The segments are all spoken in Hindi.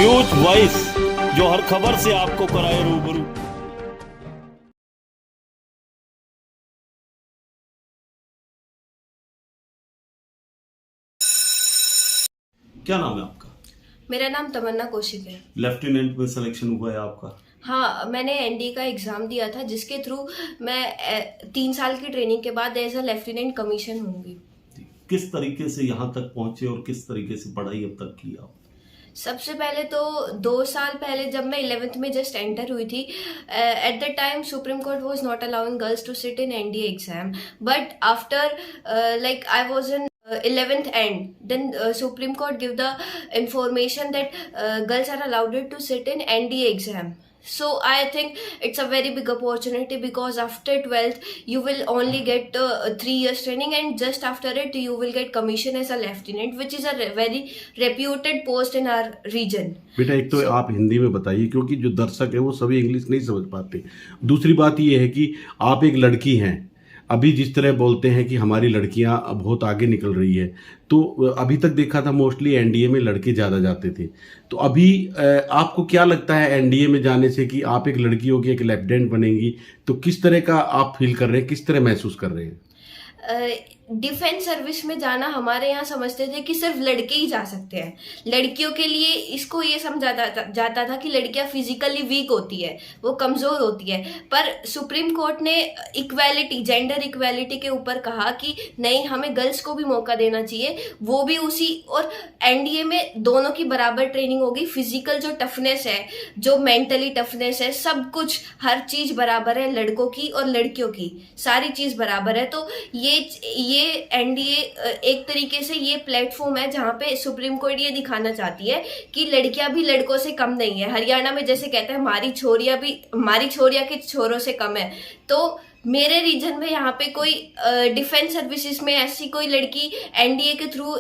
न्यूज वॉइस, जो हर खबर से आपको कराए रूबरू। क्या नाम है आपका? मेरा नाम तमन्ना कौशिक है। लेफ्टिनेंट में सिलेक्शन हुआ है आपका? हाँ, मैंने एनडीए का एग्ज़ाम दिया था, जिसके थ्रू मैं 3 साल की ट्रेनिंग के बाद एज अ लेफ्टिनेंट कमीशन होंगी। किस तरीके से यहाँ तक पहुंचे और किस तरीके से पढ़ाई अब तक की आप? सबसे पहले तो 2 साल पहले जब मैं 11th में जस्ट एंटर हुई थी, at the time supreme court was not allowing girls to sit in NDA exam, but after like I was in 11th end, then Supreme Court give the information that girls are allowed to sit in NDA exam. So I think it's a very big opportunity, because after 12th you will only get 3 years training, and just after it you will get commission as a lieutenant, which is a very reputed post in our region. बेटा, एक तो आप हिंदी में बताइए, क्योंकि जो दर्शक है वो सभी इंग्लिश नहीं समझ पाते। दूसरी बात ये है कि आप एक लड़की हैं, अभी जिस तरह बोलते हैं कि हमारी लड़कियां अब बहुत आगे निकल रही है, तो अभी तक देखा था मोस्टली एनडीए में लड़के ज़्यादा जाते थे। तो अभी आपको क्या लगता है एनडीए में जाने से कि आप एक लड़की होगी, एक लेफ्टिनेंट बनेंगी, तो किस तरह का आप फील कर रहे हैं, किस तरह महसूस कर रहे हैं? डिफेंस सर्विस में जाना हमारे यहाँ समझते थे कि सिर्फ लड़के ही जा सकते हैं। लड़कियों के लिए इसको ये समझा जाता था कि लड़कियां फिजिकली वीक होती है, वो कमज़ोर होती है। पर सुप्रीम कोर्ट ने इक्वालिटी, जेंडर इक्वालिटी के ऊपर कहा कि नहीं, हमें गर्ल्स को भी मौका देना चाहिए, वो भी उसी। और एनडीए में दोनों की बराबर ट्रेनिंग होगी। फिजिकल जो टफनेस है, जो मेंटली टफनेस है, सब कुछ, हर चीज़ बराबर है, लड़कों की और लड़कियों की सारी चीज़ बराबर है। तो ये एनडीए एक तरीके से ये प्लेटफॉर्म है जहाँ पे सुप्रीम कोर्ट ये दिखाना चाहती है कि लड़कियां भी लड़कों से कम नहीं है। हरियाणा में जैसे कहते हैं हमारी छोरियां के छोरों से कम है, तो मेरे रीजन में यहाँ पे कोई डिफेंस सर्विसेज में ऐसी कोई लड़की एनडीए के थ्रू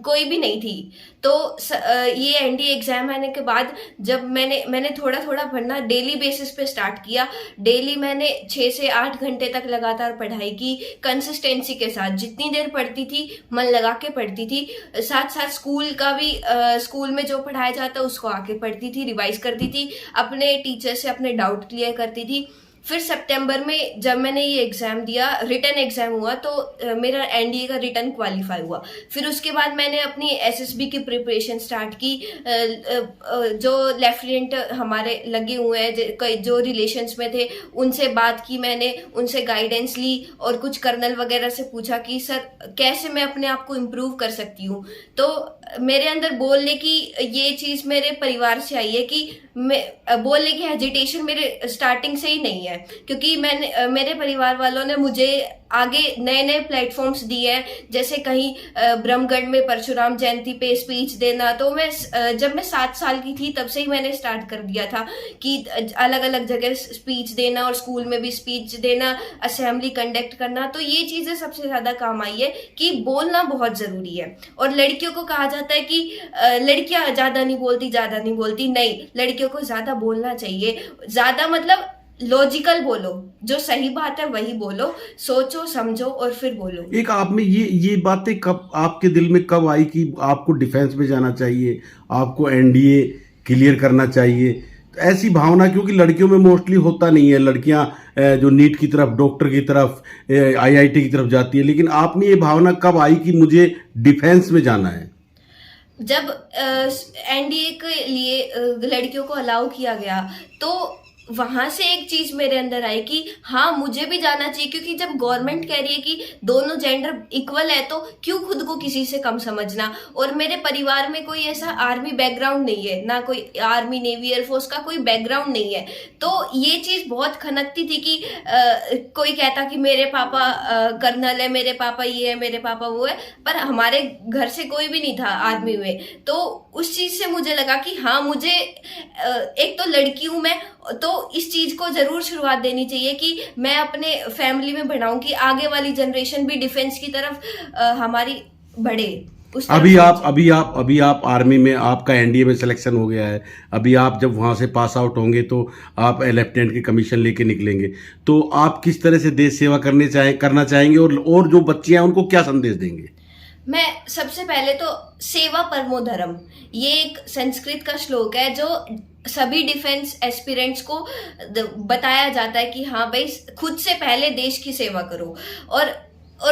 कोई भी नहीं थी। तो ये एनडीए एग्जाम आने के बाद जब मैंने थोड़ा थोड़ा पढ़ना डेली बेसिस पे स्टार्ट किया। डेली मैंने 6 से 8 घंटे तक लगातार पढ़ाई की, कंसिस्टेंसी के साथ। जितनी देर पढ़ती थी मन लगा के पढ़ती थी। साथ साथ स्कूल का भी, स्कूल में जो पढ़ाया जाता उसको आके पढ़ती थी, रिवाइज करती थी, अपने टीचर से अपने डाउट क्लियर करती थी। फिर सितंबर में जब मैंने ये एग्ज़ाम दिया, रिटन एग्ज़ाम हुआ, तो मेरा एनडीए का रिटन क्वालिफाई हुआ। फिर उसके बाद मैंने अपनी एसएसबी की प्रिपरेशन स्टार्ट की। जो लेफ्टिनेंट हमारे लगे हुए हैं, जो रिलेशंस में थे, उनसे बात की मैंने, उनसे गाइडेंस ली, और कुछ कर्नल वगैरह से पूछा कि सर कैसे मैं अपने आप को इम्प्रूव कर सकती हूँ। तो मेरे अंदर बोलने की ये चीज़ मेरे परिवार से आई है कि मैं बोलने की हेजिटेशन मेरे स्टार्टिंग से ही नहीं है, क्योंकि मेरे परिवार वालों ने मुझे आगे नए नए प्लेटफॉर्म्स दिए हैं। जैसे कहीं ब्रह्मगढ़ में परशुराम जयंती पे स्पीच देना, तो मैं जब मैं 7 साल की थी तब से ही मैंने स्टार्ट कर दिया था कि अलग अलग जगह स्पीच देना, और स्कूल में भी स्पीच देना, असेंबली कंडक्ट करना। तो ये चीज़ें सबसे ज़्यादा काम आई है कि बोलना बहुत ज़रूरी है। और लड़कियों को कहा जाता है कि लड़कियां ज़्यादा नहीं बोलती। नहीं, लड़कियों को ज़्यादा बोलना चाहिए। ज़्यादा मतलब लॉजिकल बोलो, जो सही बात है वही बोलो, सोचो समझो और फिर बोलो। एक आप में ये बातें कब आपके दिल में कब आई कि आपको डिफेंस में जाना चाहिए, आपको एनडीए क्लियर करना चाहिए? तो ऐसी भावना, क्योंकि लड़कियों में मोस्टली होता नहीं है, लड़कियां जो नीट की तरफ, डॉक्टर की तरफ, आईआईटी की तरफ जाती है, लेकिन आप में ये भावना कब आई कि मुझे डिफेंस में जाना है? जब एनडीए के लिए लड़कियों को अलाउ किया गया, तो वहां से एक चीज मेरे अंदर आई कि हाँ, मुझे भी जाना चाहिए। क्योंकि जब गवर्नमेंट कह रही है कि दोनों जेंडर इक्वल है, तो क्यों खुद को किसी से कम समझना। और मेरे परिवार में कोई ऐसा आर्मी बैकग्राउंड नहीं है, ना कोई आर्मी, नेवी, एयरफोर्स का कोई बैकग्राउंड नहीं है। तो ये चीज बहुत खनकती थी कि कोई कहता कि मेरे पापा कर्नल है, मेरे पापा ये है, मेरे पापा वो है, पर हमारे घर से कोई भी नहीं था आर्मी में। तो उस चीज से मुझे लगा कि हाँ, मुझे एक तो लड़की हूं मैं, तो इस चीज को जरूर शुरुआत देनी चाहिए कि मैं अपने फैमिली में बढ़ाऊं कि आगे वाली जनरेशन भी डिफेंस की तरफ हमारी बढ़े। अभी आप आर्मी में, आपका एनडीए में सिलेक्शन हो गया है। अभी आप जब वहां से पास आउट होंगे तो आप लेफ्टिनेंट की कमीशन लेके निकलेंगे, तो आप किस तरह से देश सेवा करना चाहेंगे और जो बच्चे हैं उनको क्या संदेश देंगे? मैं सबसे पहले तो सेवा परमो धर्म, ये एक संस्कृत का श्लोक है जो सभी डिफेंस एस्पिरेंट्स को बताया जाता है कि हाँ भाई खुद से पहले देश की सेवा करो। और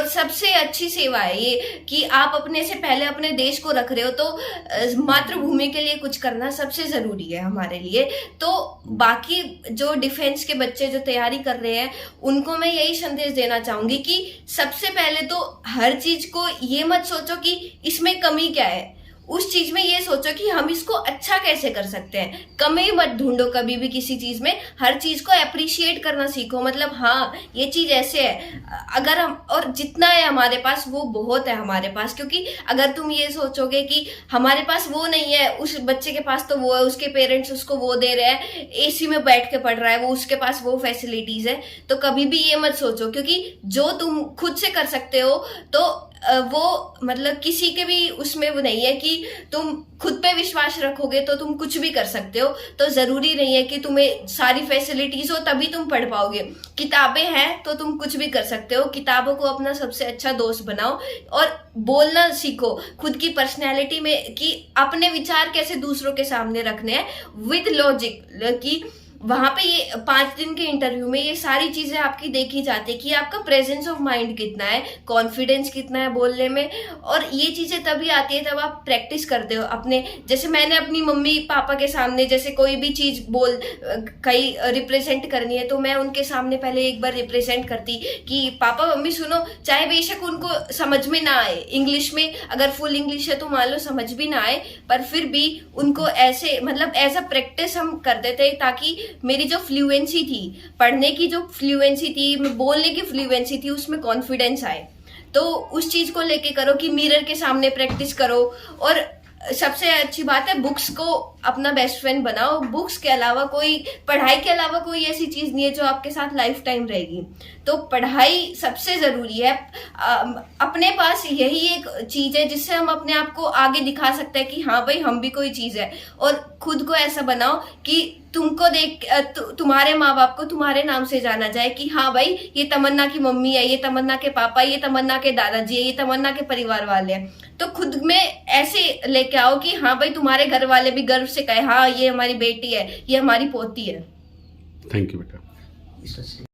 सबसे अच्छी सेवा है ये कि आप अपने से पहले अपने देश को रख रहे हो, तो मातृभूमि के लिए कुछ करना सबसे जरूरी है हमारे लिए। तो बाकी जो डिफेंस के बच्चे जो तैयारी कर रहे हैं उनको मैं यही संदेश देना चाहूंगी कि सबसे पहले तो हर चीज को ये मत सोचो कि इसमें कमी क्या है, उस चीज में ये सोचो कि हम इसको अच्छा कैसे कर सकते हैं। कमी मत ढूंढो कभी भी किसी चीज में, हर चीज को अप्रिशिएट करना सीखो। मतलब हाँ ये चीज ऐसे है, अगर हम और जितना है हमारे पास वो बहुत है हमारे पास। क्योंकि अगर तुम ये सोचोगे कि हमारे पास वो नहीं है, उस बच्चे के पास तो वो है, उसके पेरेंट्स उसको वो दे रहे हैं, एसी में बैठ के पढ़ रहा है वो, उसके पास वो फैसिलिटीज है, तो कभी भी ये मत सोचो। क्योंकि जो तुम खुद से कर सकते हो तो वो मतलब किसी के भी उसमें वो नहीं है कि तुम खुद पे विश्वास रखोगे तो तुम कुछ भी कर सकते हो। तो जरूरी नहीं है कि तुम्हें सारी फैसिलिटीज हो तभी तुम पढ़ पाओगे। किताबें हैं तो तुम कुछ भी कर सकते हो। किताबों को अपना सबसे अच्छा दोस्त बनाओ और बोलना सीखो खुद की पर्सनैलिटी में कि अपने विचार कैसे दूसरों के सामने रखने हैं विद लॉजिक। कि वहां पे ये 5 दिन के इंटरव्यू में ये सारी चीजें आपकी देखी जाती है कि आपका प्रेजेंस ऑफ माइंड कितना है, कॉन्फिडेंस कितना है बोलने में। और ये चीजें तभी आती है तब आप प्रैक्टिस करते हो अपने। जैसे मैंने अपनी मम्मी पापा के सामने जैसे कोई भी चीज कहीं रिप्रेजेंट करनी है तो मैं उनके सामने पहले एक बार रिप्रेजेंट करती कि पापा मम्मी सुनो, चाहे बेशक उनको समझ में ना आए इंग्लिश में, अगर फुल इंग्लिश है तो मान लो समझ भी ना आए, पर फिर भी उनको ऐसे मतलब एज अ प्रैक्टिस हम करते थे ताकि मेरी जो फ्लुएंसी थी, पढ़ने की जो फ्लुएंसी थी, बोलने की फ्लुएंसी थी, उसमें कॉन्फिडेंस आए। तो उस चीज को लेके करो कि मिरर के सामने प्रैक्टिस करो। और सबसे अच्छी बात है बुक्स को अपना बेस्ट फ्रेंड बनाओ। बुक्स के अलावा कोई, पढ़ाई के अलावा कोई ऐसी चीज नहीं है जो आपके साथ लाइफ टाइम रहेगी। तो पढ़ाई सबसे जरूरी है। अपने पास यही एक चीज है जिससे हम अपने आप को आगे दिखा सकते हैं कि हाँ भाई हम भी कोई चीज है। और खुद को ऐसा बनाओ कि तुमको देख तुम्हारे माँ बाप को तुम्हारे नाम से जाना जाए कि हाँ भाई ये तमन्ना की मम्मी है, ये तमन्ना के पापा, ये तमन्ना के दादाजी है, ये तमन्ना के परिवार वाले हैं। तो खुद में ऐसे लेके आओ कि हाँ भाई तुम्हारे घर वाले भी गर्व से कहे हाँ ये हमारी बेटी है, ये हमारी पोती है। थैंक यू बेटा।